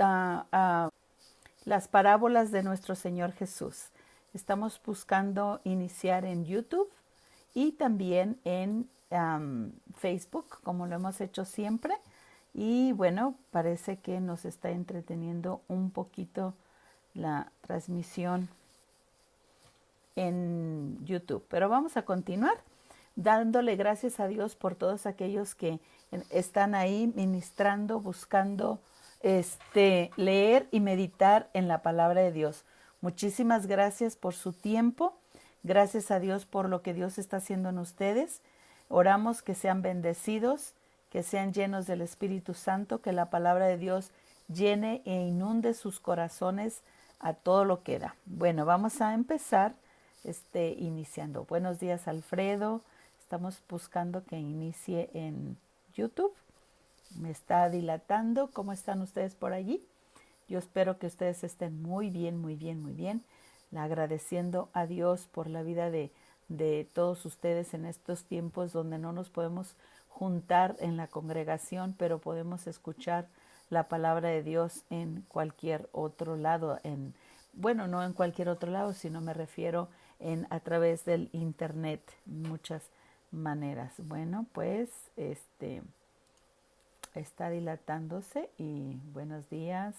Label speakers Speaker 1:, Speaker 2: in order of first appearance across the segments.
Speaker 1: las parábolas de nuestro Señor Jesús. Estamos buscando iniciar en YouTube y también en Facebook, como lo hemos hecho siempre. Y bueno, parece que nos está entreteniendo un poquito la transmisión en YouTube. Pero vamos a continuar dándole gracias a Dios por todos aquellos que están ahí ministrando, buscando leer y meditar en la palabra de Dios. Muchísimas gracias por su tiempo. Gracias a Dios por lo que Dios está haciendo en ustedes. Oramos que sean bendecidos, que sean llenos del Espíritu Santo, que la palabra de Dios llene e inunde sus corazones a todo lo que da. Bueno, vamos a empezar iniciando. Buenos días, Alfredo. Estamos buscando que inicie en YouTube. Me está dilatando. ¿Cómo están ustedes por allí? Yo espero que ustedes estén muy bien, muy bien, muy bien. Agradeciendo a Dios por la vida de todos ustedes en estos tiempos donde no nos podemos juntar en la congregación, pero podemos escuchar la palabra de Dios en cualquier otro lado. Bueno, no en cualquier otro lado, sino me refiero a través del internet, muchas maneras. Bueno, pues está dilatándose y buenos días.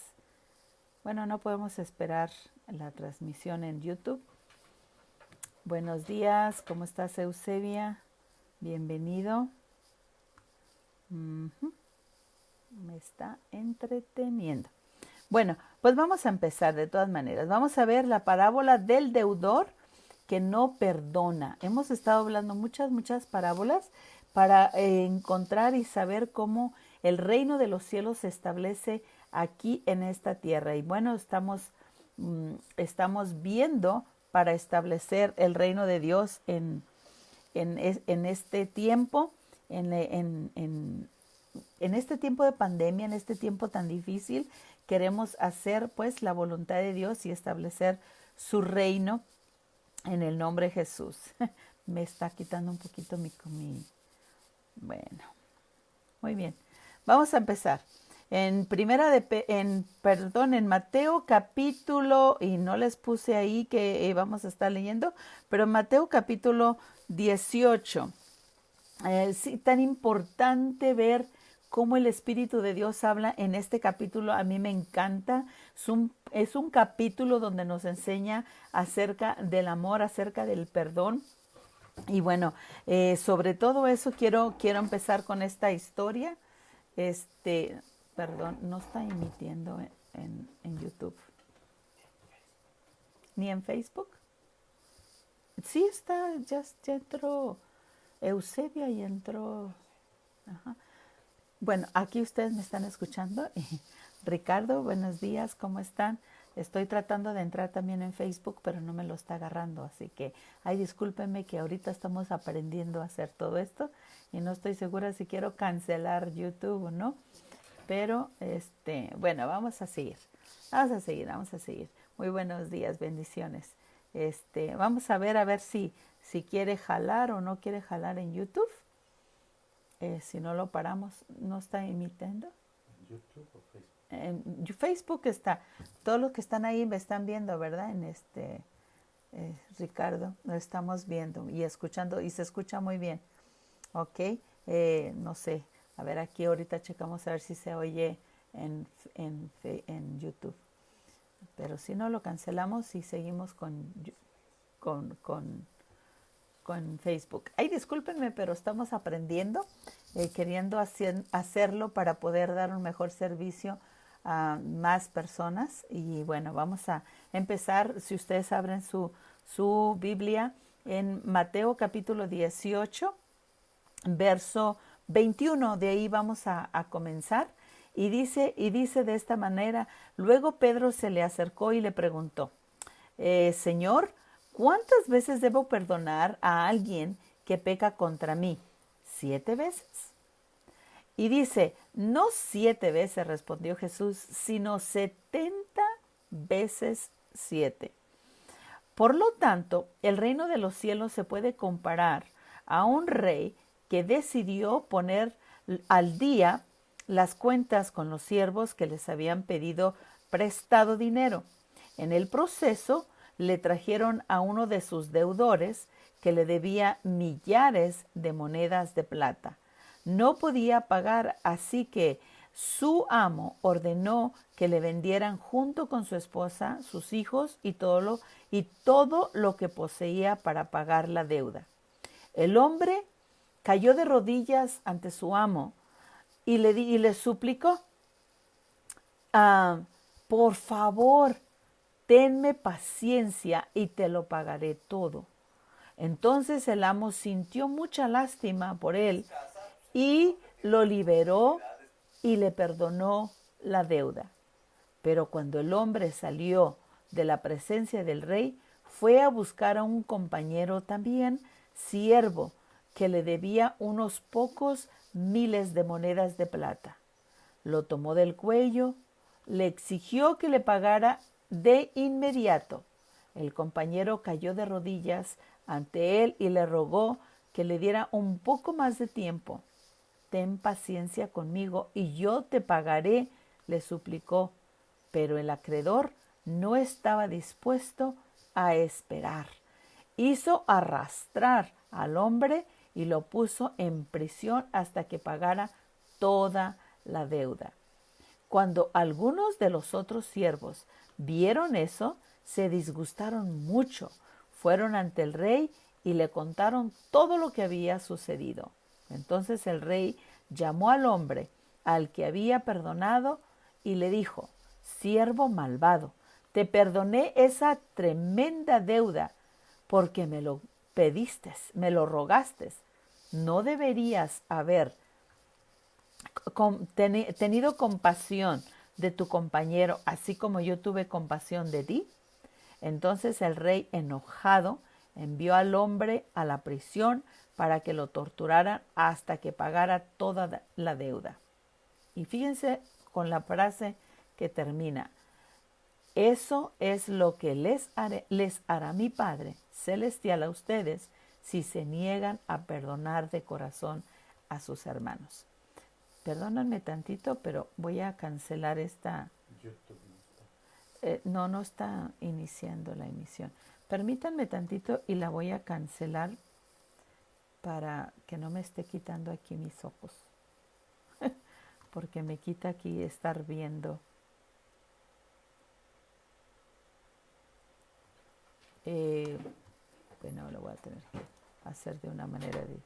Speaker 1: Bueno, no podemos esperar la transmisión en YouTube. Buenos días, ¿cómo estás, Eusebia? Bienvenido. Me está entreteniendo. Bueno, pues vamos a empezar de todas maneras. Vamos a ver la parábola del deudor que no perdona. Hemos estado hablando muchas parábolas para encontrar y saber cómo el reino de los cielos se establece aquí en esta tierra. Y bueno, estamos viendo para establecer el reino de Dios en este tiempo, en este tiempo de pandemia, en este tiempo tan difícil. Queremos hacer pues la voluntad de Dios y establecer su reino en el nombre de Jesús. Me está quitando un poquito mi... Bueno, muy bien. Vamos a empezar. En Mateo capítulo, y no les puse ahí que vamos a estar leyendo, pero en Mateo capítulo 18. Sí, tan importante ver cómo el Espíritu de Dios habla en este capítulo. A mí me encanta. Es un capítulo donde nos enseña acerca del amor, acerca del perdón. Y bueno, sobre todo eso quiero empezar con esta historia. Perdón, no está emitiendo en YouTube. ¿Ni en Facebook? Sí está, ya entró Eusebia y entró... Ajá. Bueno, aquí ustedes me están escuchando. Ricardo, buenos días, ¿cómo están? Estoy tratando de entrar también en Facebook, pero no me lo está agarrando, así que, discúlpenme que ahorita estamos aprendiendo a hacer todo esto y no estoy segura si quiero cancelar YouTube o no, pero, bueno, vamos a seguir. Muy buenos días, bendiciones. Vamos a ver si quiere jalar o no quiere jalar en YouTube. Si no lo paramos, no está emitiendo.
Speaker 2: ¿YouTube o Facebook?
Speaker 1: En Facebook está. Todos los que están ahí me están viendo, ¿verdad? Ricardo, lo estamos viendo y escuchando y se escucha muy bien. Ok, no sé. A ver, aquí ahorita checamos a ver si se oye en YouTube. Pero si no, lo cancelamos y seguimos con Facebook. Ay, discúlpenme, pero estamos aprendiendo, queriendo hacerlo para poder dar un mejor servicio a más personas. Y bueno, vamos a empezar, si ustedes abren su Biblia, en Mateo capítulo 18, verso 21, de ahí vamos a comenzar. Y dice de esta manera: luego Pedro se le acercó y le preguntó, Señor, ¿cuántas veces debo perdonar a alguien que peca contra mí? ¿7 veces? Y dice, no 7 veces, respondió Jesús, sino 70 veces 7. Por lo tanto, el reino de los cielos se puede comparar a un rey que decidió poner al día las cuentas con los siervos que les habían pedido prestado dinero. En el proceso le trajeron a uno de sus deudores que le debía millares de monedas de plata. No podía pagar, así que su amo ordenó que le vendieran junto con su esposa, sus hijos y todo lo que poseía para pagar la deuda. El hombre cayó de rodillas ante su amo y le suplicó, por favor, tenme paciencia y te lo pagaré todo. Entonces el amo sintió mucha lástima por él y lo liberó y le perdonó la deuda. Pero cuando el hombre salió de la presencia del rey, fue a buscar a un compañero también, siervo, que le debía unos pocos miles de monedas de plata. Lo tomó del cuello, le exigió que le pagara de inmediato. El compañero cayó de rodillas ante él y le rogó que le diera un poco más de tiempo. Ten paciencia conmigo y yo te pagaré, le suplicó. Pero el acreedor no estaba dispuesto a esperar. Hizo arrastrar al hombre y lo puso en prisión hasta que pagara toda la deuda. Cuando algunos de los otros siervos vieron eso, se disgustaron mucho. Fueron ante el rey y le contaron todo lo que había sucedido. Entonces el rey llamó al hombre al que había perdonado y le dijo, siervo malvado, te perdoné esa tremenda deuda porque me lo pediste, me lo rogaste. ¿No deberías haber tenido compasión de tu compañero, así como yo tuve compasión de ti? Entonces el rey, enojado, envió al hombre a la prisión para que lo torturaran hasta que pagara toda la deuda. Y fíjense con la frase que termina, eso es lo que les hará mi Padre Celestial a ustedes si se niegan a perdonar de corazón a sus hermanos. Perdónenme tantito, pero voy a cancelar esta. No está iniciando la emisión. Permítanme tantito y la voy a cancelar para que no me esté quitando aquí mis ojos. Porque me quita aquí estar viendo. Bueno, lo voy a tener que hacer de una manera de.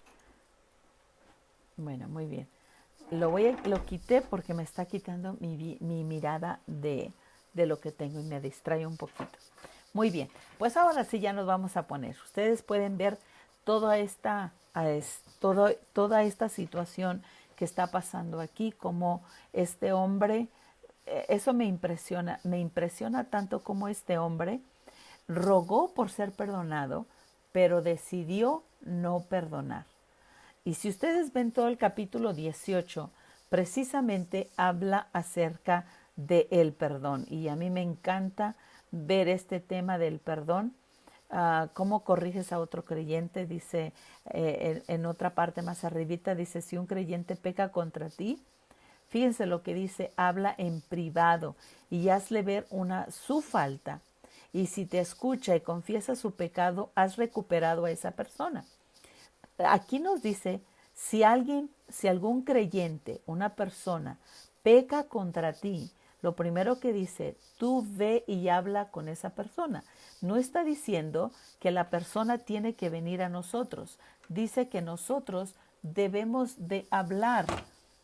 Speaker 1: Bueno, muy bien. Lo quité porque me está quitando mi mirada de lo que tengo y me distrae un poquito. Muy bien, pues ahora sí ya nos vamos a poner. Ustedes pueden ver toda esta situación que está pasando aquí, como este hombre, eso me impresiona tanto como este hombre rogó por ser perdonado, pero decidió no perdonar. Y si ustedes ven todo el capítulo 18, precisamente habla acerca del perdón. Y a mí me encanta ver este tema del perdón. ¿Cómo corriges a otro creyente? Dice en otra parte más arribita, dice, si un creyente peca contra ti, fíjense lo que dice, habla en privado y hazle ver su falta. Y si te escucha y confiesa su pecado, has recuperado a esa persona. Aquí nos dice, si algún creyente, una persona, peca contra ti, lo primero que dice, tú ve y habla con esa persona. No está diciendo que la persona tiene que venir a nosotros. Dice que nosotros debemos de hablar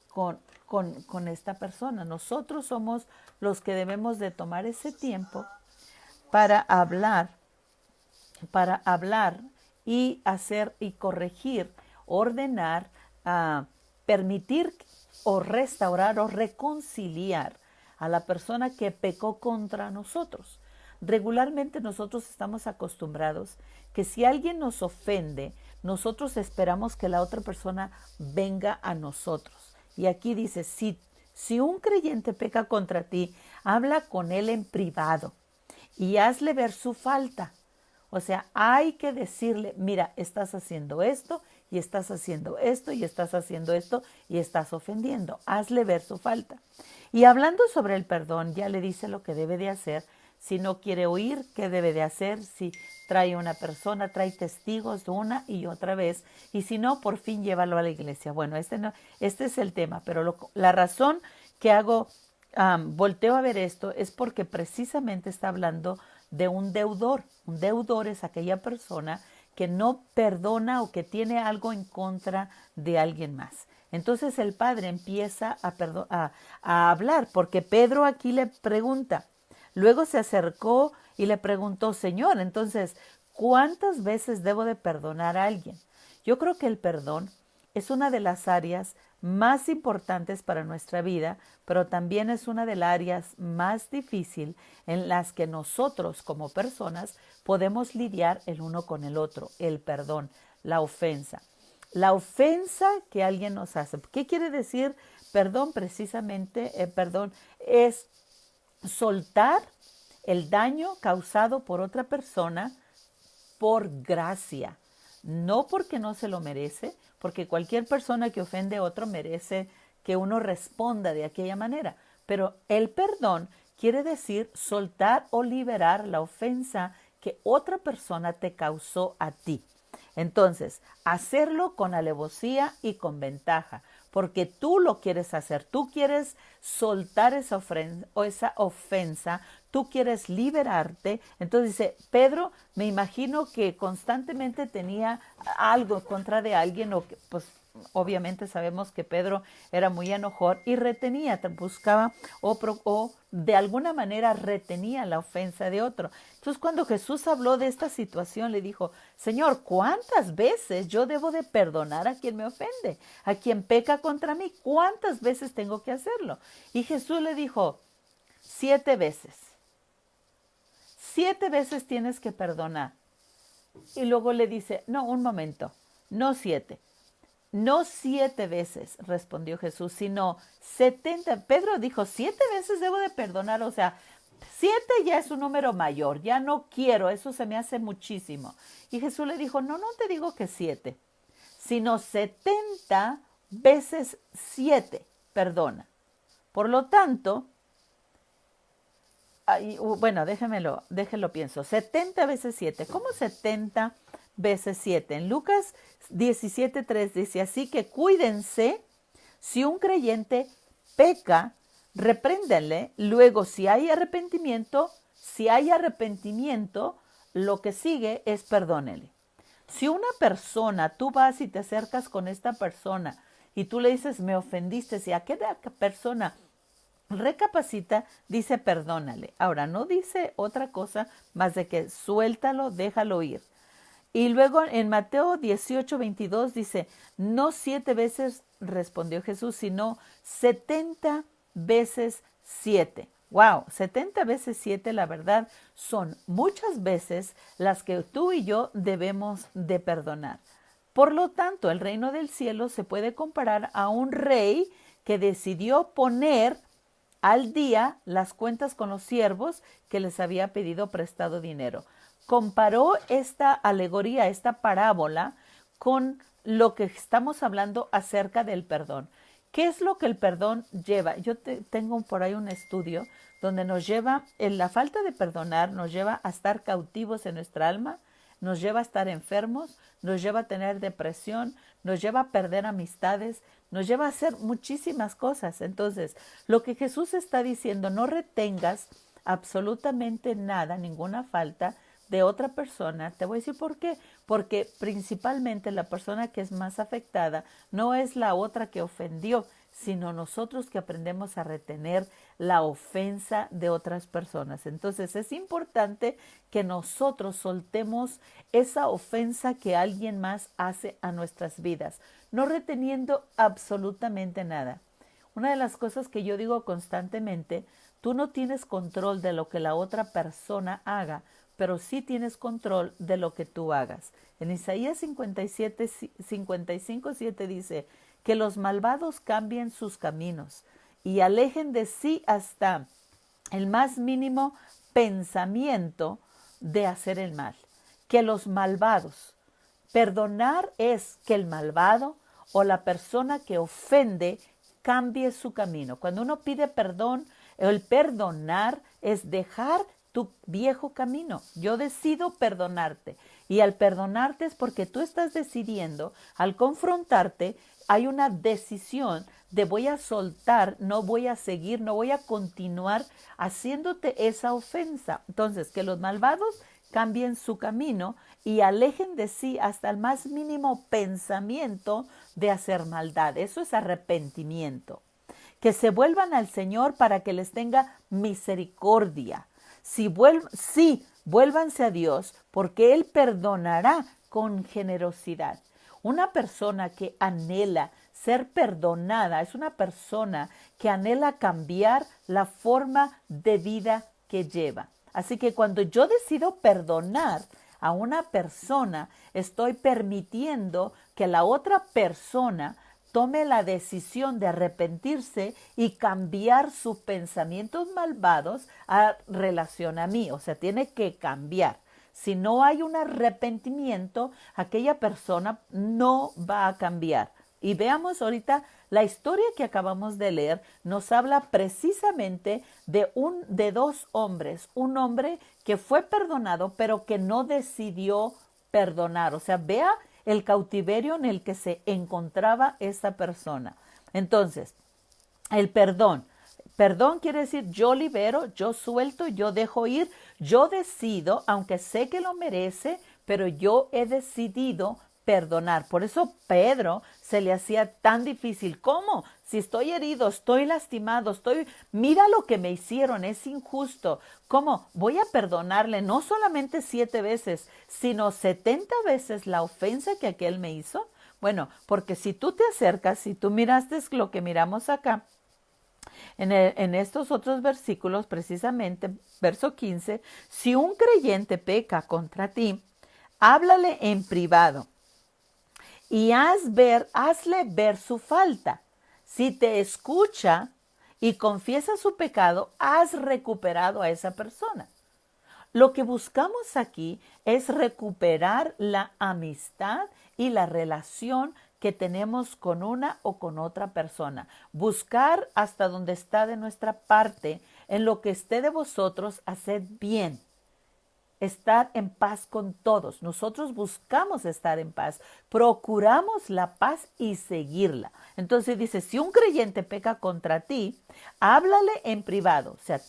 Speaker 1: con esta persona. Nosotros somos los que debemos de tomar ese tiempo para hablar y hacer y corregir, ordenar, permitir o restaurar o reconciliar a la persona que pecó contra nosotros. Regularmente nosotros estamos acostumbrados que si alguien nos ofende, nosotros esperamos que la otra persona venga a nosotros. Y aquí dice, si un creyente peca contra ti, habla con él en privado y hazle ver su falta. O sea, hay que decirle, mira, estás haciendo esto y estás haciendo esto y estás haciendo esto y estás ofendiendo. Hazle ver su falta. Y hablando sobre el perdón, ya le dice lo que debe de hacer. Si no quiere oír, ¿qué debe de hacer? Si trae una persona, trae testigos una y otra vez. Y si no, por fin llévalo a la iglesia. Bueno, este es el tema, pero la razón que hago, volteo a ver esto, es porque precisamente está hablando de un deudor. Un deudor es aquella persona que no perdona o que tiene algo en contra de alguien más. Entonces el padre empieza a hablar, porque Pedro aquí le pregunta. Luego se acercó y le preguntó, Señor, entonces, ¿cuántas veces debo de perdonar a alguien? Yo creo que el perdón es una de las áreas más importantes para nuestra vida, pero también es una de las áreas más difíciles en las que nosotros como personas podemos lidiar el uno con el otro, el perdón, la ofensa. La ofensa que alguien nos hace. ¿Qué quiere decir perdón? Precisamente, perdón es soltar el daño causado por otra persona por gracia, no porque no se lo merece, porque cualquier persona que ofende a otro merece que uno responda de aquella manera. Pero el perdón quiere decir soltar o liberar la ofensa que otra persona te causó a ti. Entonces, hacerlo con alevosía y con ventaja, porque tú lo quieres hacer, tú quieres soltar esa ofensa, tú quieres liberarte. Entonces dice, Pedro, me imagino que constantemente tenía algo contra de alguien, o que, pues obviamente sabemos que Pedro era muy enojón y retenía, buscaba o de alguna manera retenía la ofensa de otro. Entonces cuando Jesús habló de esta situación, le dijo, Señor, ¿cuántas veces yo debo de perdonar a quien me ofende? A quien peca contra mí, ¿cuántas veces tengo que hacerlo? Y Jesús le dijo, 7 veces. 7 veces tienes que perdonar. Y luego le dice, no, un momento, no 7. No 7 veces, respondió Jesús, sino 70. Pedro dijo, 7 veces debo de perdonar, o sea, 7 ya es un número mayor, ya no quiero, eso se me hace muchísimo. Y Jesús le dijo, no, no te digo que 7, sino 70 veces 7, perdona. Por lo tanto, bueno, déjelo pienso, 70 veces 7, ¿cómo 70 veces 7? En Lucas 17:3 dice, así que cuídense, si un creyente peca, repréndanle, luego si hay arrepentimiento, lo que sigue es perdónele. Si una persona, tú vas y te acercas con esta persona y tú le dices, me ofendiste, si aquella persona recapacita, dice perdónale. Ahora, no dice otra cosa más de que suéltalo, déjalo ir. Y luego en Mateo 18:22 dice, no 7 veces respondió Jesús, sino 70 veces 7. Wow, 70 veces 7, la verdad, son muchas veces las que tú y yo debemos de perdonar. Por lo tanto, el reino del cielo se puede comparar a un rey que decidió poner al día las cuentas con los siervos que les había pedido prestado dinero. Comparó esta alegoría, esta parábola, con lo que estamos hablando acerca del perdón. ¿Qué es lo que el perdón lleva? Yo tengo por ahí un estudio donde nos lleva, en la falta de perdonar, nos lleva a estar cautivos en nuestra alma, nos lleva a estar enfermos, nos lleva a tener depresión, nos lleva a perder amistades, nos lleva a hacer muchísimas cosas. Entonces, lo que Jesús está diciendo, no retengas absolutamente nada, ninguna falta de otra persona. Te voy a decir por qué. Porque principalmente la persona que es más afectada no es la otra que ofendió, sino nosotros que aprendemos a retener la ofensa de otras personas. Entonces es importante que nosotros soltemos esa ofensa que alguien más hace a nuestras vidas, no reteniendo absolutamente nada. Una de las cosas que yo digo constantemente, tú no tienes control de lo que la otra persona haga, pero sí tienes control de lo que tú hagas. En Isaías 55:7 dice, que los malvados cambien sus caminos y alejen de sí hasta el más mínimo pensamiento de hacer el mal. Que los malvados, Perdonar es que el malvado o la persona que ofende cambie su camino. Cuando uno pide perdón, el perdonar es dejar tu viejo camino. Yo decido perdonarte. Y al perdonarte es porque tú estás decidiendo, al confrontarte, hay una decisión de voy a soltar, no voy a seguir, no voy a continuar haciéndote esa ofensa. Entonces, que los malvados cambien su camino y alejen de sí hasta el más mínimo pensamiento de hacer maldad. Eso es arrepentimiento. Que se vuelvan al Señor para que les tenga misericordia. Sí, vuélvanse a Dios porque Él perdonará con generosidad. Una persona que anhela ser perdonada es una persona que anhela cambiar la forma de vida que lleva. Así que cuando yo decido perdonar a una persona, estoy permitiendo que la otra persona tome la decisión de arrepentirse y cambiar sus pensamientos malvados a relación a mí. O sea, tiene que cambiar. Si no hay un arrepentimiento, aquella persona no va a cambiar. Y veamos ahorita la historia que acabamos de leer, nos habla precisamente de dos hombres. Un hombre que fue perdonado, pero que no decidió perdonar. O sea, vea el cautiverio en el que se encontraba esa persona. Entonces, el perdón. Perdón quiere decir yo libero, yo suelto, yo dejo ir, yo decido, aunque sé que lo merece, pero yo he decidido perdonar. Por eso Pedro se le hacía tan difícil. ¿Cómo? Si estoy herido, estoy lastimado, mira lo que me hicieron, es injusto. ¿Cómo? Voy a perdonarle no solamente 7 veces, sino 70 veces la ofensa que aquel me hizo. Bueno, porque si tú te acercas, si tú miraste lo que miramos acá, en estos otros versículos, precisamente, verso 15, si un creyente peca contra ti, háblale en privado y hazle ver su falta. Si te escucha y confiesa su pecado, has recuperado a esa persona. Lo que buscamos aquí es recuperar la amistad y la relación que tenemos con una o con otra persona. Buscar hasta donde está de nuestra parte, en lo que esté de vosotros, haced bien. Estar en paz con todos. Nosotros buscamos estar en paz, procuramos la paz y seguirla. Entonces dice, si un creyente peca contra ti, háblale en privado. O sea,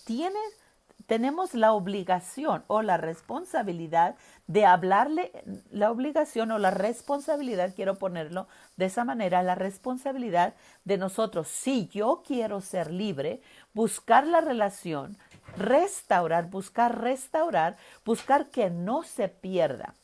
Speaker 1: tenemos la obligación o la responsabilidad de hablarle, la obligación o la responsabilidad, quiero ponerlo de esa manera, la responsabilidad de nosotros, si yo quiero ser libre, buscar la relación, buscar que no se pierda.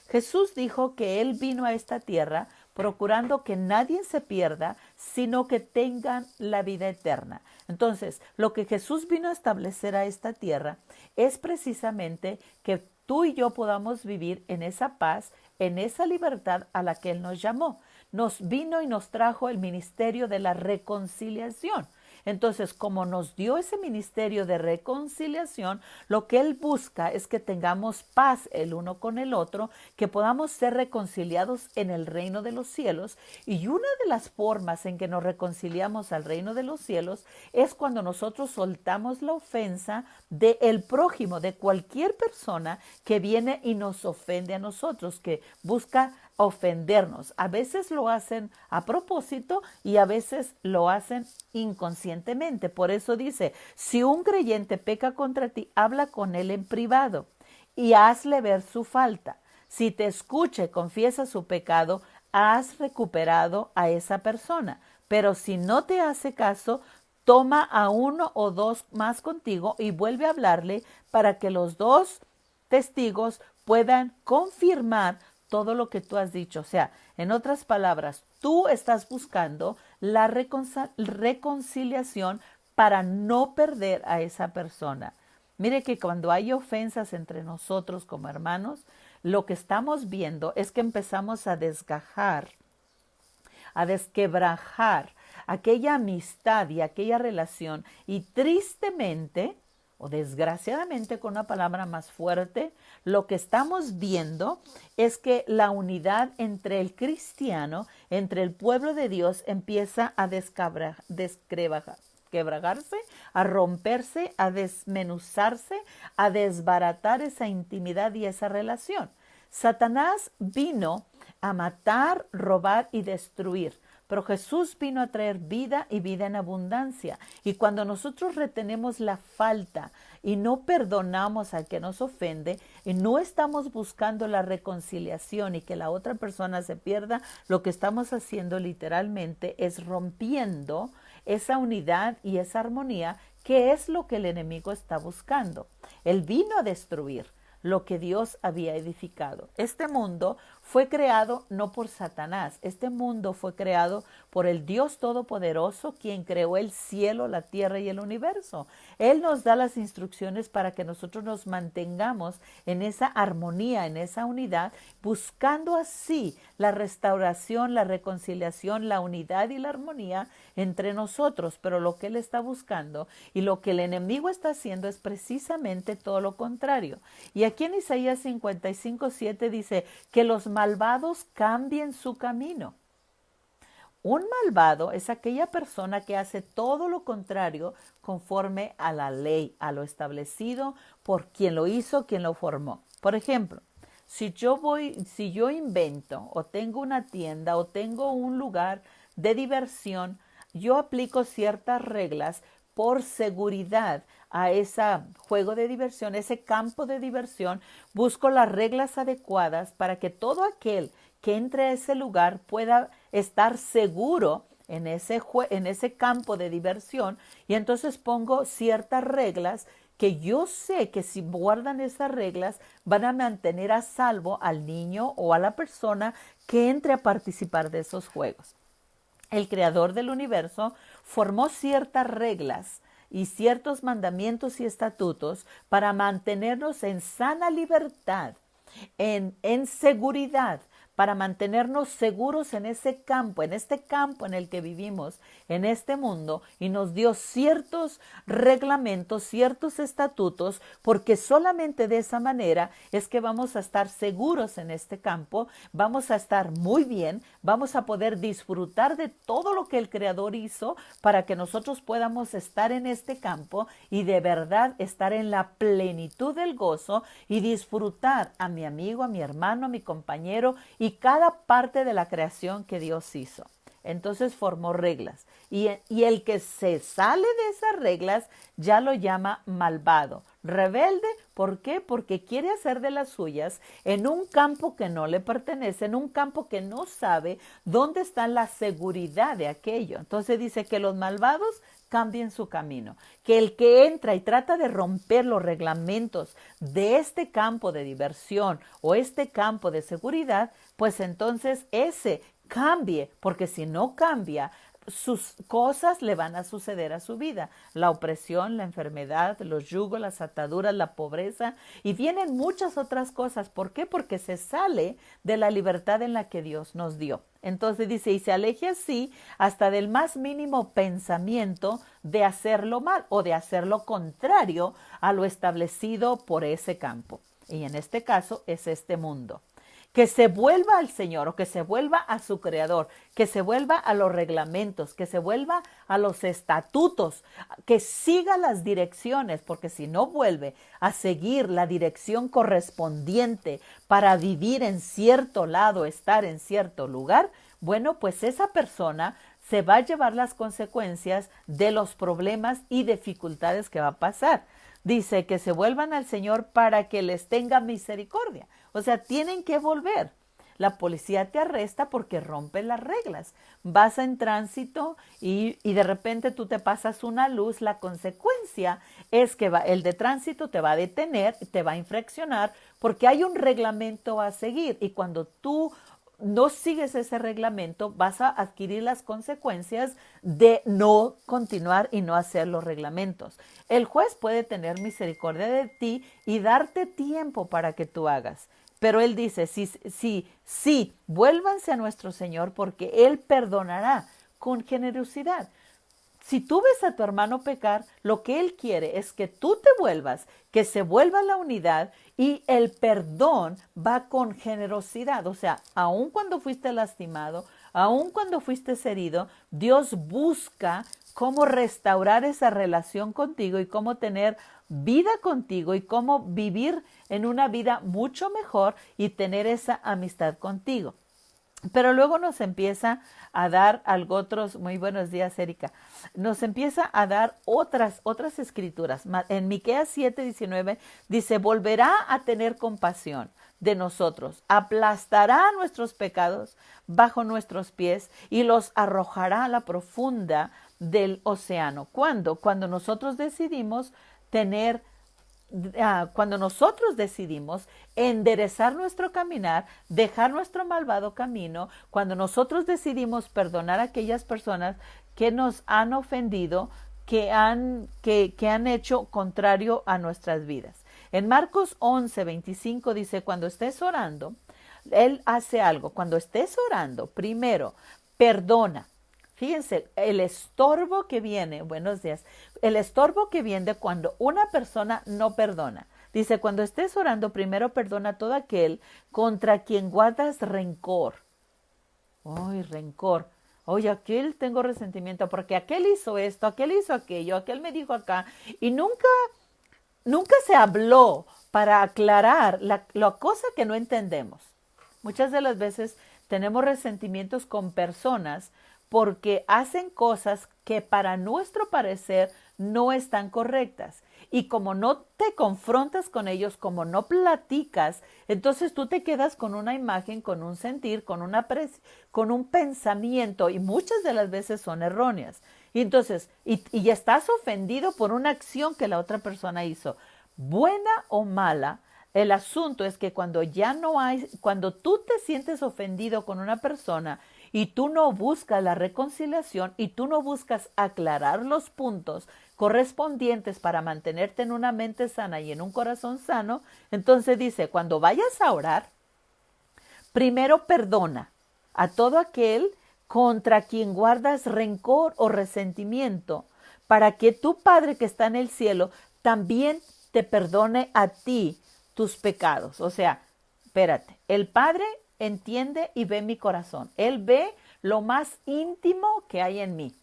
Speaker 1: Jesús dijo que Él vino a esta tierra procurando que nadie se pierda, sino que tengan la vida eterna. Entonces, lo que Jesús vino a establecer a esta tierra es precisamente que tú y yo podamos vivir en esa paz, en esa libertad a la que Él nos llamó. Nos vino y nos trajo el ministerio de la reconciliación. Entonces, como nos dio ese ministerio de reconciliación, lo que Él busca es que tengamos paz el uno con el otro, que podamos ser reconciliados en el reino de los cielos. Y una de las formas en que nos reconciliamos al reino de los cielos es cuando nosotros soltamos la ofensa del prójimo, de cualquier persona que viene y nos ofende a nosotros, que busca ofendernos. A veces lo hacen a propósito y a veces lo hacen inconscientemente. Por eso dice, si un creyente peca contra ti, habla con él en privado y hazle ver su falta. Si te escucha y confiesa su pecado, has recuperado a esa persona. Pero si no te hace caso, toma a 1 o 2 más contigo y vuelve a hablarle para que los 2 testigos puedan confirmar todo lo que tú has dicho. O sea, en otras palabras, tú estás buscando la reconciliación para no perder a esa persona. Mire que cuando hay ofensas entre nosotros como hermanos, lo que estamos viendo es que empezamos a desgajar, a desquebrajar aquella amistad y aquella relación. Y tristemente, o desgraciadamente con una palabra más fuerte, lo que estamos viendo es que la unidad entre el cristiano, entre el pueblo de Dios, empieza a quebrajarse, a romperse, a desmenuzarse, a desbaratar esa intimidad y esa relación. Satanás vino a matar, robar y destruir. Pero Jesús vino a traer vida y vida en abundancia. Y cuando nosotros retenemos la falta y no perdonamos al que nos ofende y no estamos buscando la reconciliación y que la otra persona se pierda, lo que estamos haciendo literalmente es rompiendo esa unidad y esa armonía, que es lo que el enemigo está buscando. Él vino a destruir lo que Dios había edificado. Este mundo fue creado no por Satanás, este mundo fue creado por el Dios Todopoderoso, quien creó el cielo, la tierra y el universo. Él nos da las instrucciones para que nosotros nos mantengamos en esa armonía, en esa unidad, buscando así la restauración, la reconciliación, la unidad y la armonía entre nosotros. Pero lo que Él está buscando y lo que el enemigo está haciendo es precisamente todo lo contrario. Y aquí en Isaías 55:7 dice que los malvados cambien su camino. Un malvado es aquella persona que hace todo lo contrario conforme a la ley, a lo establecido por quien lo hizo, quien lo formó. Por ejemplo, si yo invento o tengo una tienda o tengo un lugar de diversión, yo aplico ciertas reglas por seguridad a ese juego de diversión, ese campo de diversión, busco las reglas adecuadas para que todo aquel que entre a ese lugar pueda estar seguro en ese campo de diversión, y entonces pongo ciertas reglas que yo sé que si guardan esas reglas van a mantener a salvo al niño o a la persona que entre a participar de esos juegos. El creador del universo formó ciertas reglas y ciertos mandamientos y estatutos para mantenernos en sana libertad, en seguridad, para mantenernos seguros en ese campo, en este campo en el que vivimos, en este mundo, y nos dio ciertos reglamentos, ciertos estatutos, porque solamente de esa manera es que vamos a estar seguros en este campo, vamos a estar muy bien, vamos a poder disfrutar de todo lo que el Creador hizo para que nosotros podamos estar en este campo y de verdad estar en la plenitud del gozo y disfrutar a mi amigo, a mi hermano, a mi compañero y cada parte de la creación que Dios hizo. Entonces formó reglas. Y el que se sale de esas reglas ya lo llama malvado. Rebelde, ¿por qué? Porque quiere hacer de las suyas en un campo que no le pertenece, en un campo que no sabe dónde está la seguridad de aquello. Entonces dice que los malvados cambien su camino, que el que entra y trata de romper los reglamentos de este campo de diversión o este campo de seguridad, pues entonces ese cambie, porque si no cambia, sus cosas le van a suceder a su vida, la opresión, la enfermedad, los yugos, las ataduras, la pobreza, y vienen muchas otras cosas. ¿Por qué? Porque se sale de la libertad en la que Dios nos dio. Entonces dice, y se aleje así hasta del más mínimo pensamiento de hacerlo mal o de hacer lo contrario a lo establecido por ese campo. Y en este caso es este mundo. Que se vuelva al Señor o que se vuelva a su Creador, que se vuelva a los reglamentos, que se vuelva a los estatutos, que siga las direcciones, porque si no vuelve a seguir la dirección correspondiente para vivir en cierto lado, estar en cierto lugar, bueno, pues esa persona se va a llevar las consecuencias de los problemas y dificultades que va a pasar. Dice que se vuelvan al Señor para que les tenga misericordia. O sea, tienen que volver. La policía te arresta porque rompes las reglas. Vas en tránsito y de repente tú te pasas una luz. La consecuencia es que el de tránsito te va a detener, te va a infraccionar porque hay un reglamento a seguir. Y cuando tú no sigues ese reglamento, vas a adquirir las consecuencias de no continuar y no hacer los reglamentos. El juez puede tener misericordia de ti y darte tiempo para que tú hagas. Pero él dice, sí, vuélvanse a nuestro Señor porque Él perdonará con generosidad. Si tú ves a tu hermano pecar, lo que él quiere es que tú te vuelvas, que se vuelva la unidad y el perdón va con generosidad. O sea, aun cuando fuiste lastimado, aun cuando fuiste herido, Dios busca cómo restaurar esa relación contigo y cómo tener vida contigo y cómo vivir en una vida mucho mejor y tener esa amistad contigo. Pero luego nos empieza a dar algo otros, muy buenos días, Erika, nos empieza a dar otras escrituras. En Miqueas 7:19 dice, volverá a tener compasión de nosotros, aplastará nuestros pecados bajo nuestros pies y los arrojará a la profunda del océano. ¿Cuándo? Cuando nosotros decidimos cuando nosotros decidimos enderezar nuestro caminar, dejar nuestro malvado camino, cuando nosotros decidimos perdonar a aquellas personas que nos han ofendido, que han hecho contrario a nuestras vidas. En Marcos 11:25 dice, cuando estés orando, Él hace algo. Cuando estés orando, primero, perdona. Fíjense, el estorbo que viene, buenos días, el estorbo que viene cuando una persona no perdona. Dice, cuando estés orando, primero perdona a todo aquel contra quien guardas rencor. ¡Ay, rencor! Oye, aquel tengo resentimiento porque aquel hizo esto, aquel hizo aquello, aquel me dijo acá. Y nunca se habló para aclarar la cosa que no entendemos. Muchas de las veces tenemos resentimientos con personas porque hacen cosas que para nuestro parecer no están correctas. Y como no te confrontas con ellos, como no platicas, entonces tú te quedas con una imagen, con un sentir, con un pensamiento, y muchas de las veces son erróneas. Y entonces, y estás ofendido por una acción que la otra persona hizo, buena o mala. El asunto es que cuando tú te sientes ofendido con una persona y tú no buscas la reconciliación y tú no buscas aclarar los puntos correspondientes para mantenerte en una mente sana y en un corazón sano, entonces dice, cuando vayas a orar, primero perdona a todo aquel contra quien guardas rencor o resentimiento, para que tu Padre que está en el cielo también te perdone a ti tus pecados. O sea, espérate, el Padre entiende y ve mi corazón. Él ve lo más íntimo que hay en mí.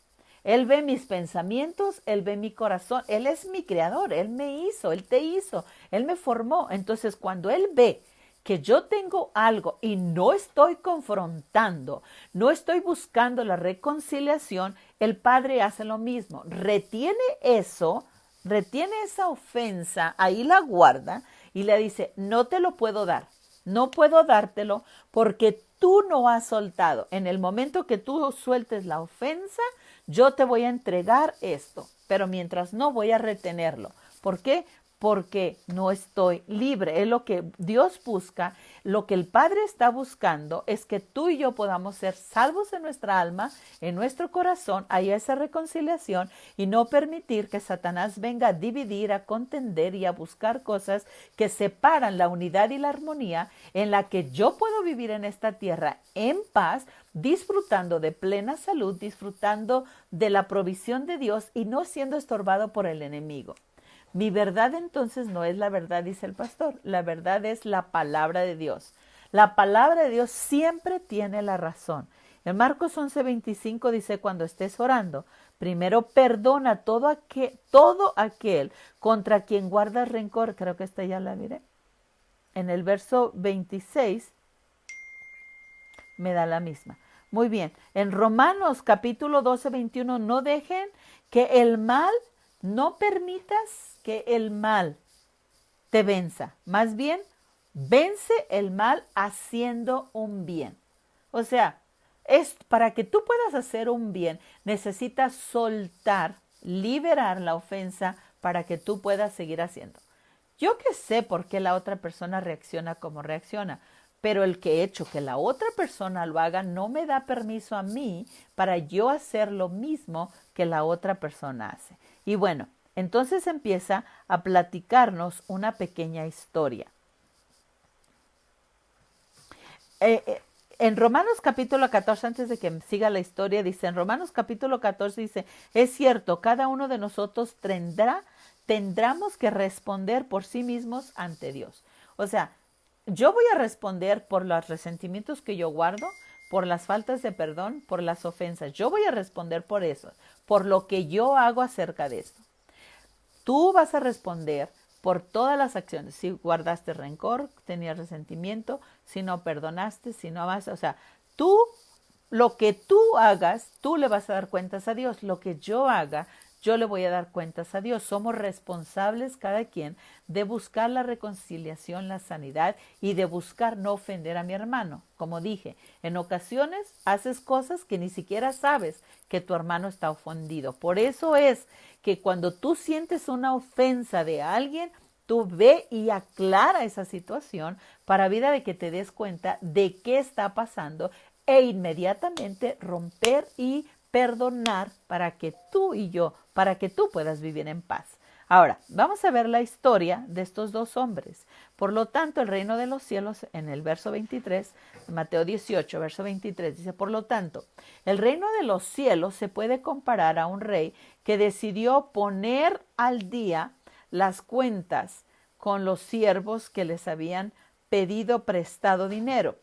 Speaker 1: Él ve mis pensamientos, Él ve mi corazón. Él es mi creador, Él me hizo, Él te hizo, Él me formó. Entonces, cuando Él ve que yo tengo algo y no estoy confrontando, no estoy buscando la reconciliación, el Padre hace lo mismo. Retiene esa ofensa, ahí la guarda y le dice, no te lo puedo dar. No puedo dártelo porque tú no has soltado. En el momento que tú sueltes la ofensa, yo te voy a entregar esto, pero mientras no voy a retenerlo. ¿Por qué? Porque no estoy libre. Es lo que Dios busca, lo que el Padre está buscando es que tú y yo podamos ser salvos en nuestra alma, en nuestro corazón, haya esa reconciliación y no permitir que Satanás venga a dividir, a contender y a buscar cosas que separan la unidad y la armonía en la que yo puedo vivir en esta tierra en paz, disfrutando de plena salud, disfrutando de la provisión de Dios y no siendo estorbado por el enemigo. Mi verdad entonces no es la verdad, dice el pastor. La verdad es la palabra de Dios. La palabra de Dios siempre tiene la razón. En Marcos 11:25 dice, cuando estés orando, primero perdona todo aquel contra quien guardas rencor. Creo que esta ya la miré. En el verso 26 me da la misma. Muy bien. En Romanos capítulo 12:21, no dejen que el mal, no permitas que el mal te venza. Más bien, vence el mal haciendo un bien. O sea, para que tú puedas hacer un bien, necesitas soltar, liberar la ofensa para que tú puedas seguir haciendo. Yo que sé por qué la otra persona reacciona como reacciona, pero el que he hecho que la otra persona lo haga no me da permiso a mí para yo hacer lo mismo que la otra persona hace. Y bueno, entonces empieza a platicarnos una pequeña historia. En Romanos capítulo 14, antes de que siga la historia, dice, en Romanos capítulo 14 dice, es cierto, cada uno de nosotros tendremos que responder por sí mismos ante Dios. O sea, yo voy a responder por los resentimientos que yo guardo, por las faltas de perdón, por las ofensas. Yo voy a responder por eso, por lo que yo hago acerca de esto. Tú vas a responder por todas las acciones. Si guardaste rencor, tenías resentimiento, si no perdonaste, si no amaste. O sea, lo que tú hagas, tú le vas a dar cuentas a Dios. Lo que yo haga, yo le voy a dar cuentas a Dios. Somos responsables cada quien de buscar la reconciliación, la sanidad y de buscar no ofender a mi hermano. Como dije, en ocasiones haces cosas que ni siquiera sabes que tu hermano está ofendido. Por eso es que cuando tú sientes una ofensa de alguien, tú ve y aclara esa situación para vida de que te des cuenta de qué está pasando e inmediatamente romper y perdonar para que tú y yo, para que tú puedas vivir en paz. Ahora, vamos a ver la historia de estos dos hombres. Por lo tanto, el reino de los cielos, en el verso 23, Mateo 18, verso 23, dice, por lo tanto, el reino de los cielos se puede comparar a un rey que decidió poner al día las cuentas con los siervos que les habían pedido prestado dinero.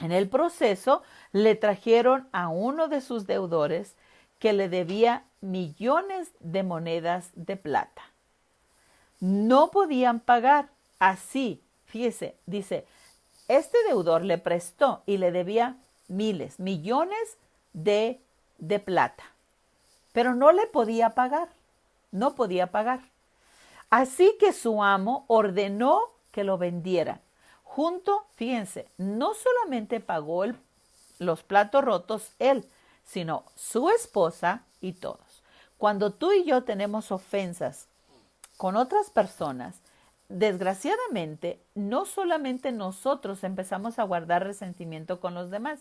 Speaker 1: En el proceso le trajeron a uno de sus deudores que le debía millones de monedas de plata. No podían pagar. Así, fíjese, dice, este deudor le prestó y le debía millones de plata, pero no le podía pagar, no podía pagar. Así que su amo ordenó que lo vendieran. Fíjense, no solamente pagó los platos rotos él, sino su esposa y todos. Cuando tú y yo tenemos ofensas con otras personas, desgraciadamente, no solamente nosotros empezamos a guardar resentimiento con los demás,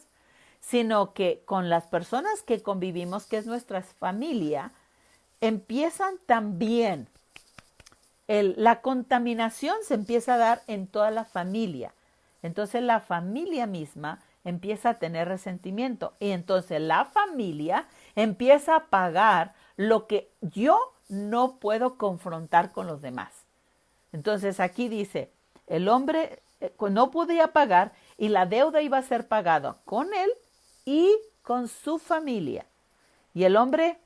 Speaker 1: sino que con las personas que convivimos, que es nuestra familia, empiezan también. La contaminación se empieza a dar en toda la familia. Entonces la familia misma empieza a tener resentimiento y entonces la familia empieza a pagar lo que yo no puedo confrontar con los demás. Entonces aquí dice, el hombre no podía pagar y la deuda iba a ser pagada con él y con su familia. Y el hombre,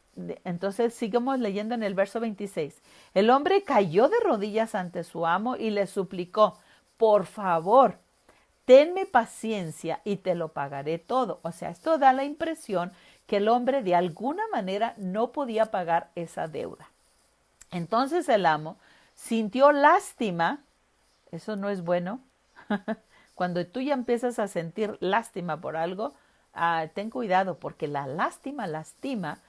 Speaker 1: entonces sigamos leyendo en el verso 26. El hombre cayó de rodillas ante su amo y le suplicó, por favor, tenme paciencia y te lo pagaré todo. O sea, esto da la impresión que el hombre de alguna manera no podía pagar esa deuda. Entonces el amo sintió lástima. Eso no es bueno. Cuando tú ya empiezas a sentir lástima por algo, ten cuidado porque la lástima lastima,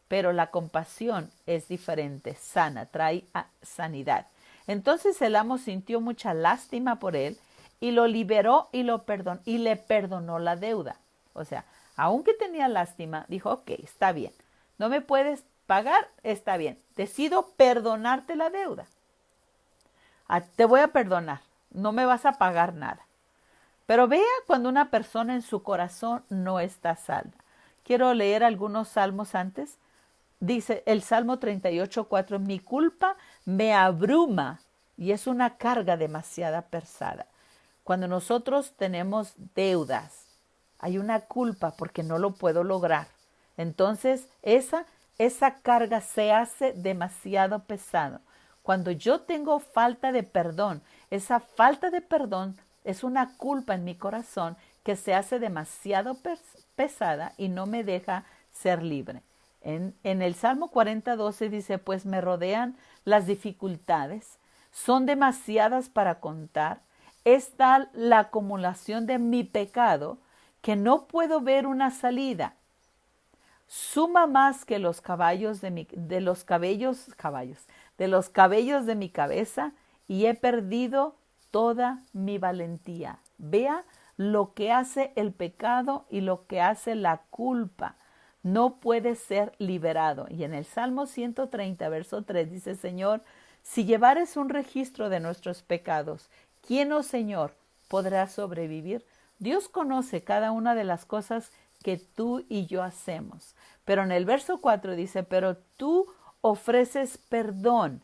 Speaker 1: pero la compasión es diferente, sana, trae sanidad. Entonces el amo sintió mucha lástima por él y lo liberó y le perdonó la deuda. O sea, aunque tenía lástima, dijo, ok, está bien, no me puedes pagar, está bien, decido perdonarte la deuda. Te voy a perdonar, no me vas a pagar nada. Pero vea cuando una persona en su corazón no está salva. Quiero leer algunos salmos antes. Dice el Salmo 38:4, mi culpa me abruma y es una carga demasiado pesada. Cuando nosotros tenemos deudas, hay una culpa porque no lo puedo lograr. Entonces, esa carga se hace demasiado pesado. Cuando yo tengo falta de perdón, esa falta de perdón es una culpa en mi corazón que se hace demasiado pesada y no me deja ser libre. En el Salmo 40:12 dice, pues me rodean las dificultades, son demasiadas para contar, es tal la acumulación de mi pecado que no puedo ver una salida. Suma más que los cabellos de mi cabeza y he perdido toda mi valentía. Vea lo que hace el pecado y lo que hace la culpa. No puede ser liberado. Y en el Salmo 130, verso 3 dice, Señor, si llevares un registro de nuestros pecados, ¿quién, oh Señor, podrá sobrevivir? Dios conoce cada una de las cosas que tú y yo hacemos. Pero en el verso 4 dice, pero tú ofreces perdón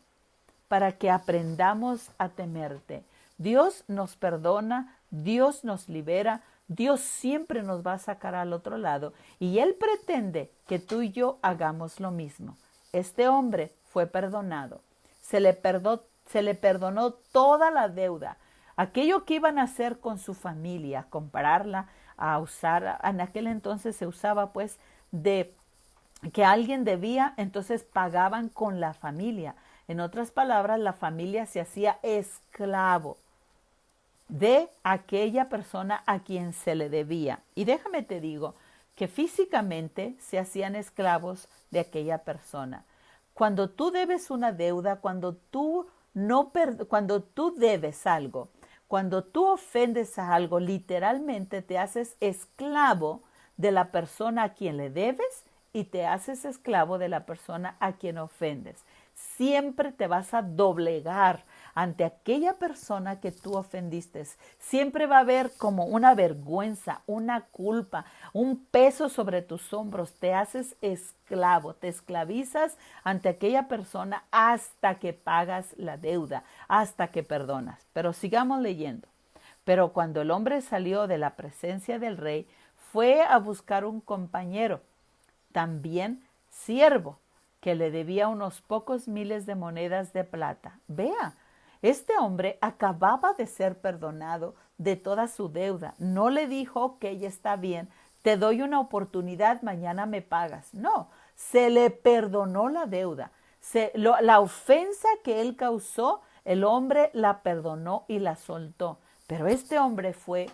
Speaker 1: para que aprendamos a temerte. Dios nos perdona, Dios nos libera, Dios siempre nos va a sacar al otro lado y Él pretende que tú y yo hagamos lo mismo. Este hombre fue perdonado, se le perdonó toda la deuda, aquello que iban a hacer con su familia, compararla a usar, en aquel entonces se usaba pues de que alguien debía, entonces pagaban con la familia. En otras palabras, la familia se hacía esclavo de aquella persona a quien se le debía. Y déjame te digo que físicamente se hacían esclavos de aquella persona. Cuando tú debes una deuda, cuando tú debes algo, cuando tú ofendes a algo, literalmente te haces esclavo de la persona a quien le debes y te haces esclavo de la persona a quien ofendes. Siempre te vas a doblegar ante aquella persona que tú ofendiste. Siempre va a haber como una vergüenza, una culpa, un peso sobre tus hombros. Te haces esclavo, te esclavizas ante aquella persona hasta que pagas la deuda, hasta que perdonas. Pero sigamos leyendo. Pero cuando el hombre salió de la presencia del rey, fue a buscar un compañero, también siervo, que le debía unos pocos miles de monedas de plata. Vea, este hombre acababa de ser perdonado de toda su deuda. No le dijo que ella está bien, te doy una oportunidad, mañana me pagas. No, se le perdonó la deuda. La ofensa que él causó, el hombre la perdonó y la soltó. Pero este hombre fue,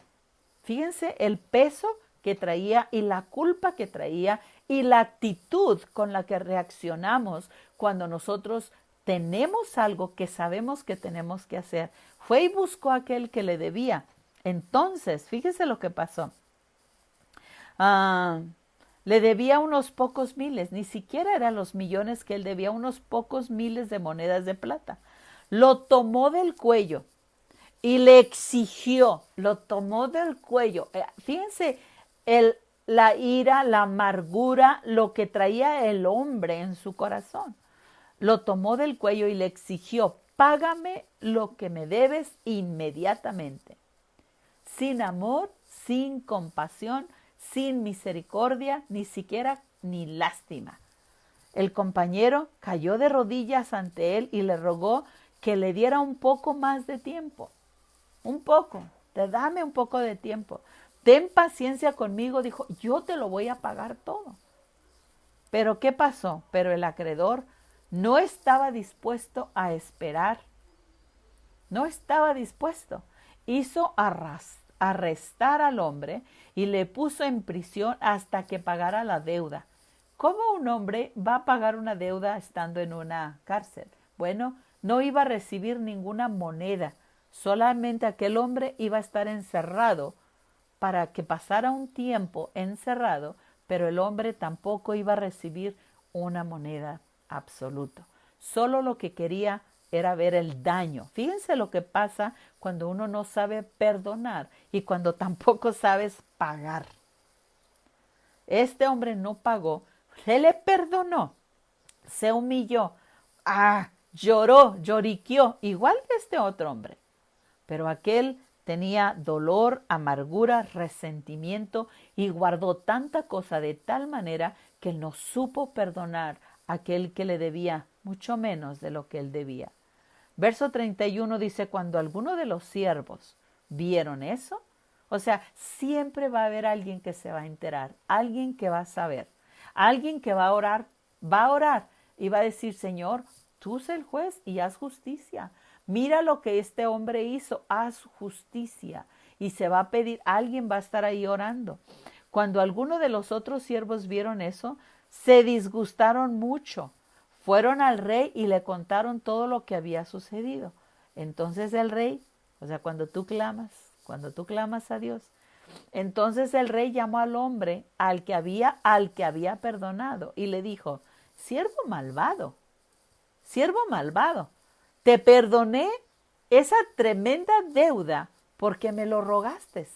Speaker 1: fíjense, el peso que traía y la culpa que traía y la actitud con la que reaccionamos cuando nosotros tenemos algo que sabemos que tenemos que hacer. Fue y buscó a aquel que le debía. Entonces, fíjese lo que pasó. Le debía unos pocos miles, ni siquiera eran los millones que él debía, unos pocos miles de monedas de plata. Lo tomó del cuello y le exigió, lo tomó del cuello. Fíjense, la ira, la amargura, lo que traía el hombre en su corazón. Lo tomó del cuello y le exigió, págame lo que me debes inmediatamente. Sin amor, sin compasión, sin misericordia, ni siquiera ni lástima. El compañero cayó de rodillas ante él y le rogó que le diera un poco más de tiempo. Un poco, dame un poco de tiempo. Ten paciencia conmigo, dijo, yo te lo voy a pagar todo. Pero ¿qué pasó? Pero el acreedor no estaba dispuesto a esperar. No estaba dispuesto. Hizo arrestar al hombre y le puso en prisión hasta que pagara la deuda. ¿Cómo un hombre va a pagar una deuda estando en una cárcel? Bueno, no iba a recibir ninguna moneda. Solamente aquel hombre iba a estar encerrado para que pasara un tiempo encerrado, pero el hombre tampoco iba a recibir una moneda absoluta. Solo lo que quería era ver el daño. Fíjense lo que pasa cuando uno no sabe perdonar y cuando tampoco sabes pagar. Este hombre no pagó, se le perdonó, se humilló, lloró, lloriqueó, igual que este otro hombre. Pero aquel tenía dolor, amargura, resentimiento y guardó tanta cosa de tal manera que no supo perdonar a aquel que le debía mucho menos de lo que él debía. Verso 31 dice, cuando alguno de los siervos vieron eso, o sea, siempre va a haber alguien que se va a enterar, alguien que va a saber, alguien que va a orar y va a decir, Señor, tú sé el juez y haz justicia. Mira lo que este hombre hizo, haz justicia. Y se va a pedir, alguien va a estar ahí orando. Cuando algunos de los otros siervos vieron eso, se disgustaron mucho. Fueron al rey y le contaron todo lo que había sucedido. Entonces el rey, o sea, cuando tú clamas a Dios, entonces el rey llamó al hombre al que había perdonado y le dijo, siervo malvado, te perdoné esa tremenda deuda porque me lo rogaste.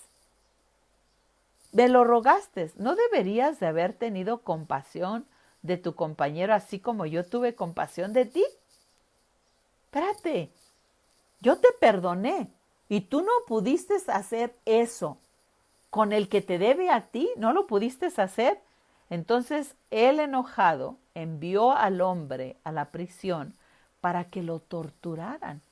Speaker 1: Me lo rogaste. ¿No deberías de haber tenido compasión de tu compañero así como yo tuve compasión de ti? Espérate, yo te perdoné y tú no pudiste hacer eso con el que te debe a ti, no lo pudiste hacer. Entonces él enojado envió al hombre a la prisión para que lo torturaran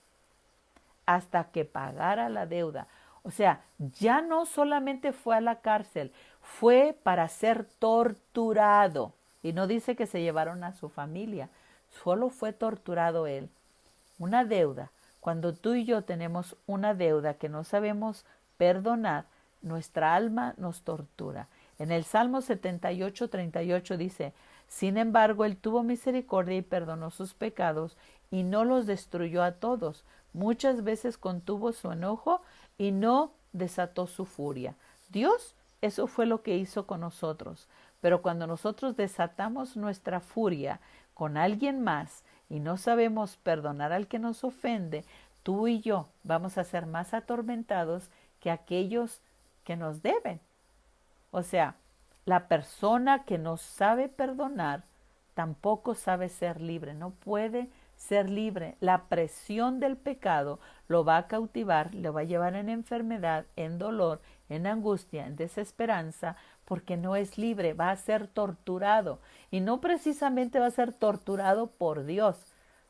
Speaker 1: hasta que pagara la deuda. O sea, ya no solamente fue a la cárcel, fue para ser torturado. Y no dice que se llevaron a su familia, solo fue torturado él. Una deuda. Cuando tú y yo tenemos una deuda que no sabemos perdonar, nuestra alma nos tortura. En el Salmo 78:38 dice, sin embargo, él tuvo misericordia y perdonó sus pecados y no los destruyó a todos. Muchas veces contuvo su enojo y no desató su furia. Dios, eso fue lo que hizo con nosotros. Pero cuando nosotros desatamos nuestra furia con alguien más y no sabemos perdonar al que nos ofende, tú y yo vamos a ser más atormentados que aquellos que nos deben. O sea, la persona que no sabe perdonar tampoco sabe ser libre, no puede ser libre. La presión del pecado lo va a cautivar, lo va a llevar en enfermedad, en dolor, en angustia, en desesperanza, porque no es libre, va a ser torturado. Y no precisamente va a ser torturado por Dios,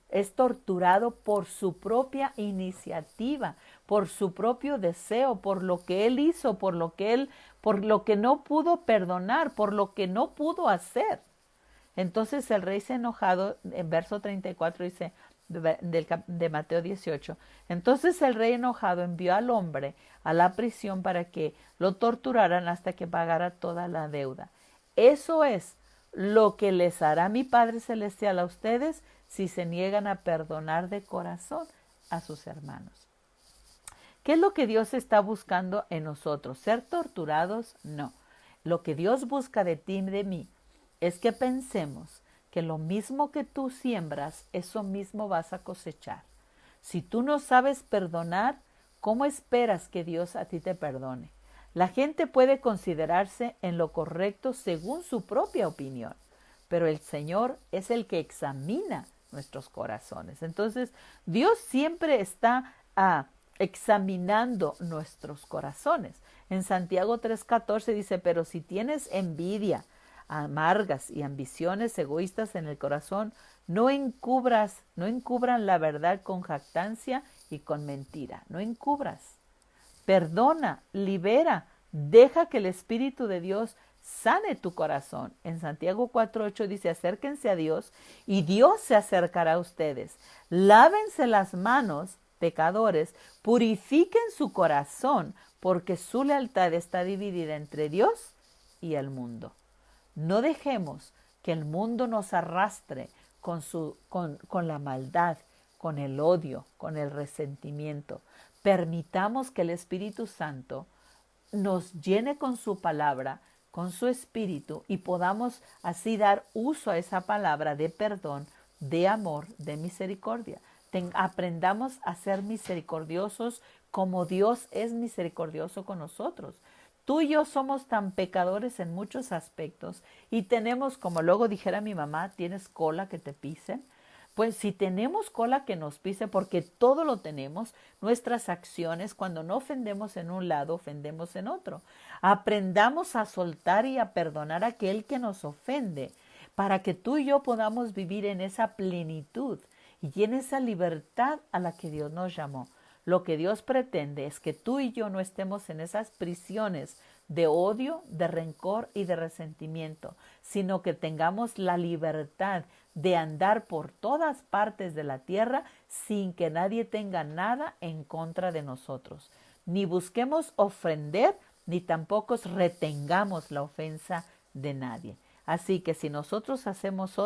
Speaker 1: es torturado por su propia iniciativa, por su propio deseo, por lo que él hizo, por lo que no pudo perdonar, por lo que no pudo hacer. Entonces el rey se enojado, en verso 34 dice, de Mateo 18, entonces el rey enojado envió al hombre a la prisión para que lo torturaran hasta que pagara toda la deuda. Eso es lo que les hará mi Padre Celestial a ustedes si se niegan a perdonar de corazón a sus hermanos. ¿Qué es lo que Dios está buscando en nosotros? ¿Ser torturados? No. Lo que Dios busca de ti y de mí es que pensemos que lo mismo que tú siembras, eso mismo vas a cosechar. Si tú no sabes perdonar, ¿cómo esperas que Dios a ti te perdone? La gente puede considerarse en lo correcto según su propia opinión, pero el Señor es el que examina nuestros corazones. Entonces, Dios siempre está examinando nuestros corazones. En Santiago 3:14 dice, pero si tienes envidia, amargas y ambiciones egoístas en el corazón, no encubran la verdad con jactancia y con mentira. No encubras. Perdona, libera, deja que el Espíritu de Dios sane tu corazón. En Santiago 4:8 dice, acérquense a Dios y Dios se acercará a ustedes. Lávense las manos, pecadores, purifiquen su corazón, porque su lealtad está dividida entre Dios y el mundo. No dejemos que el mundo nos arrastre con la maldad, con el odio, con el resentimiento. Permitamos que el Espíritu Santo nos llene con su palabra, con su espíritu, y podamos así dar uso a esa palabra de perdón, de amor, de misericordia. Aprendamos a ser misericordiosos como Dios es misericordioso con nosotros. Tú y yo somos tan pecadores en muchos aspectos y tenemos, como luego dijera mi mamá, ¿tienes cola que te pisen? Pues si tenemos cola que nos pise, porque todo lo tenemos, nuestras acciones, cuando no ofendemos en un lado, ofendemos en otro. Aprendamos a soltar y a perdonar a aquel que nos ofende, para que tú y yo podamos vivir en esa plenitud y en esa libertad a la que Dios nos llamó. Lo que Dios pretende es que tú y yo no estemos en esas prisiones de odio, de rencor y de resentimiento, sino que tengamos la libertad de andar por todas partes de la tierra sin que nadie tenga nada en contra de nosotros. Ni busquemos ofender, ni tampoco retengamos la ofensa de nadie. Así que si nosotros hacemos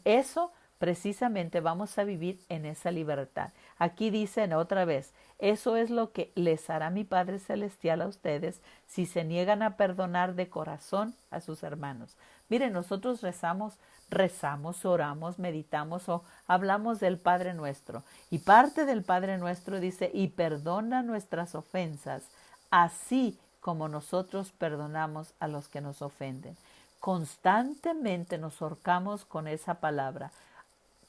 Speaker 1: eso precisamente vamos a vivir en esa libertad. Aquí dicen otra vez, eso es lo que les hará mi Padre Celestial a ustedes si se niegan a perdonar de corazón a sus hermanos. Miren, nosotros rezamos, oramos, meditamos o hablamos del Padre Nuestro. Y parte del Padre Nuestro dice, y perdona nuestras ofensas, así como nosotros perdonamos a los que nos ofenden. Constantemente nos horcamos con esa palabra.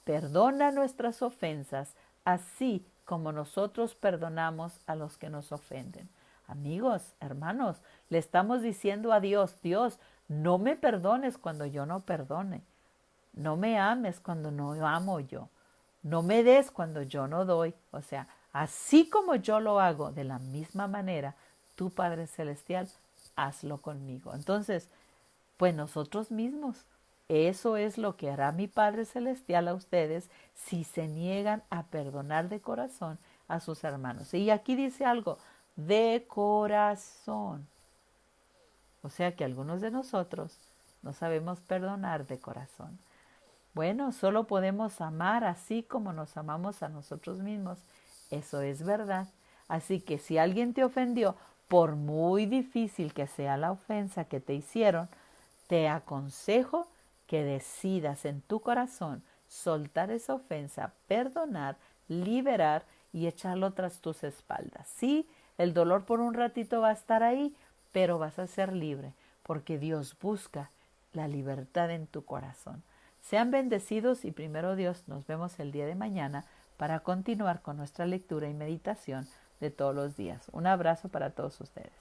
Speaker 1: Perdona nuestras ofensas, así como nosotros perdonamos a los que nos ofenden. Amigos, hermanos, le estamos diciendo a Dios, Dios, no me perdones cuando yo no perdone. No me ames cuando no amo yo. No me des cuando yo no doy. O sea, así como yo lo hago, de la misma manera, tu Padre Celestial, hazlo conmigo. Entonces, pues nosotros mismos, eso es lo que hará mi Padre Celestial a ustedes si se niegan a perdonar de corazón a sus hermanos. Y aquí dice algo, de corazón. O sea que algunos de nosotros no sabemos perdonar de corazón. Bueno, solo podemos amar así como nos amamos a nosotros mismos. Eso es verdad. Así que si alguien te ofendió, por muy difícil que sea la ofensa que te hicieron, te aconsejo que decidas en tu corazón soltar esa ofensa, perdonar, liberar y echarlo tras tus espaldas. Sí, el dolor por un ratito va a estar ahí, pero vas a ser libre, porque Dios busca la libertad en tu corazón. Sean bendecidos y primero Dios, nos vemos el día de mañana para continuar con nuestra lectura y meditación de todos los días. Un abrazo para todos ustedes.